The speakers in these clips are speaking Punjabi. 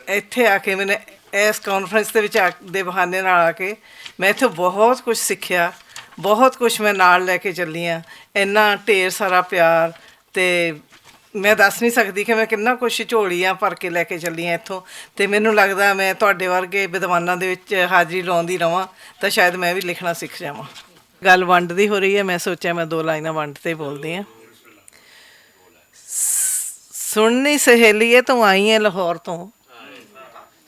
ਇੱਥੇ ਆ ਕੇ ਮੈਨੇ ਇਸ ਕਾਨਫਰੰਸ ਦੇ ਵਿੱਚ ਦੇ ਬਹਾਨੇ ਨਾਲ ਆ ਕੇ ਮੈਂ ਇੱਥੇ ਬਹੁਤ ਕੁਝ ਸਿੱਖਿਆ, ਬਹੁਤ ਕੁਝ ਮੈਂ ਨਾਲ ਲੈ ਕੇ ਚੱਲੀ ਹਾਂ। ਇੰਨਾ ਢੇਰ ਸਾਰਾ ਪਿਆਰ, ਅਤੇ ਮੈਂ ਦੱਸ ਨਹੀਂ ਸਕਦੀ ਕਿ ਮੈਂ ਕਿੰਨਾ ਕੁਛ ਝੋਲੀਆਂ ਭਰ ਕੇ ਲੈ ਕੇ ਚੱਲੀ ਹਾਂ ਇੱਥੋਂ। ਅਤੇ ਮੈਨੂੰ ਲੱਗਦਾ ਮੈਂ ਤੁਹਾਡੇ ਵਰਗੇ ਵਿਦਵਾਨਾਂ ਦੇ ਵਿੱਚ ਹਾਜ਼ਰੀ ਲਾਉਂਦੀ ਰਹਾਂ ਤਾਂ ਸ਼ਾਇਦ ਮੈਂ ਵੀ ਲਿਖਣਾ ਸਿੱਖ ਜਾਵਾਂ। ਗੱਲ ਵੰਡ ਦੀ ਹੋ ਰਹੀ ਹੈ, ਮੈਂ ਸੋਚਿਆ ਮੈਂ 2 ਲਾਈਨਾਂ ਵੰਡ 'ਤੇ ਬੋਲਦੀ ਹਾਂ। ਸੁਣਨੀ ਸਹੇਲੀਏ ਤੂੰ ਆਈ ਹੈ ਲਾਹੌਰ ਤੋਂ,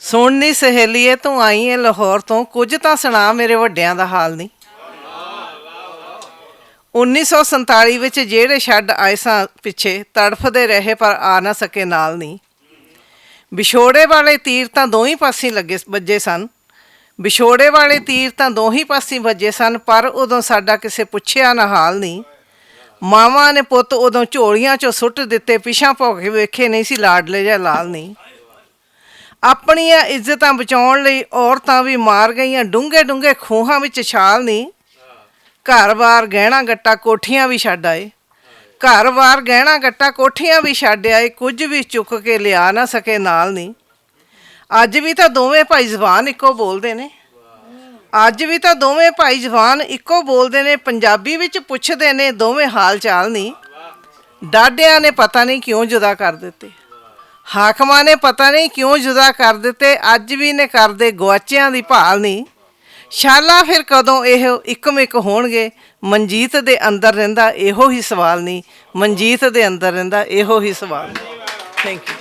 ਸੁਣਨੀ ਸਹੇਲੀਏ ਤੂੰ ਆਈ ਹੈ ਲਾਹੌਰ ਤੋਂ, ਕੁਝ ਤਾਂ ਸੁਣਾ ਮੇਰੇ ਵੱਡਿਆਂ ਦਾ ਹਾਲ ਨਹੀਂ। 1947 ਵਿੱਚ ਜਿਹੜੇ ਛੱਡ ਆਏ ਸਾਂ ਪਿੱਛੇ, ਤੜਫਦੇ ਰਹੇ ਪਰ ਆ ਨਾ ਸਕੇ ਨਾਲ ਨਹੀਂ। ਵਿਛੋੜੇ ਵਾਲੇ ਤੀਰ ਤਾਂ ਦੋਹੀਂ ਪਾਸੇ ਵੱਜੇ ਸਨ, ਵਿਛੋੜੇ ਵਾਲੇ ਤੀਰ ਤਾਂ ਦੋਹੀਂ ਪਾਸੇ ਵੱਜੇ ਸਨ, ਪਰ ਉਦੋਂ ਸਾਡਾ ਕਿਸੇ ਪੁੱਛਿਆ ਨਾ ਹਾਲ ਨਹੀਂ। ਮਾਵਾਂ ਨੇ ਪੁੱਤ ਉਦੋਂ ਝੋਲੀਆਂ 'ਚੋਂ ਸੁੱਟ ਦਿੱਤੇ, ਪਿਛਾਂ ਭੌਂ ਕੇ ਵੇਖੇ ਨਹੀਂ ਸੀ ਲਾਡਲੇ ਜਾਂ ਲਾਲ ਨਹੀਂ। ਆਪਣੀਆਂ ਇੱਜ਼ਤਾਂ ਬਚਾਉਣ ਲਈ ਔਰਤਾਂ ਵੀ ਮਾਰ ਗਈਆਂ ਡੂੰਘੇ ਡੂੰਘੇ ਖੂਹਾਂ ਵਿੱਚ ਛਾਲ ਨਹੀਂ। ਘਰ-ਬਾਰ ਗਹਿਣਾ ਗੱਟਾ ਕੋਠੀਆਂ ਵੀ ਛੱਡ ਆਏ, ਘਰ-ਬਾਰ ਗਹਿਣਾ ਗੱਟਾ ਕੋਠੀਆਂ ਵੀ ਛੱਡ ਆਏ, ਕੁਝ ਵੀ ਚੁੱਕ ਕੇ ਲਿਆ ਨਾ ਸਕੇ ਨਾਲ ਨਹੀਂ। ਅੱਜ ਵੀ ਤਾਂ ਦੋਵੇਂ ਭਾਈ ਜ਼ਬਾਨ ਇੱਕੋ ਬੋਲਦੇ ਨੇ, ਅੱਜ ਵੀ ਤਾਂ ਦੋਵੇਂ ਭਾਈ ਜ਼ਬਾਨ ਇੱਕੋ ਬੋਲਦੇ ਨੇ। ਪੰਜਾਬੀ ਵਿੱਚ ਪੁੱਛਦੇ ਨੇ ਦੋਵੇਂ ਹਾਲ ਚਾਲ ਨਹੀਂ। ਡਾਢਿਆਂ ਨੇ ਪਤਾ ਨਹੀਂ ਕਿਉਂ ਜੁਦਾ ਕਰ ਦਿੱਤੇ, ਹਾਕਮਾਂ ਨੇ ਪਤਾ ਨਹੀਂ ਕਿਉਂ ਜੁਦਾ ਕਰ ਦਿੱਤੇ, ਅੱਜ ਵੀ ਨੇ ਕਰਦੇ ਗੁਆਚਿਆਂ ਦੀ ਭਾਲ ਨਹੀਂ। ਸ਼ਾਲਾ ਫਿਰ ਕਦੋਂ ਇਹ ਇੱਕਮ-ਇੱਕ ਹੋਣਗੇ, ਮਨਜੀਤ ਦੇ ਅੰਦਰ ਰਹਿੰਦਾ ਇਹੋ ਹੀ ਸਵਾਲ ਨਹੀਂ, ਮਨਜੀਤ ਦੇ ਅੰਦਰ ਰਹਿੰਦਾ ਇਹੋ ਹੀ ਸਵਾਲ। Thank you.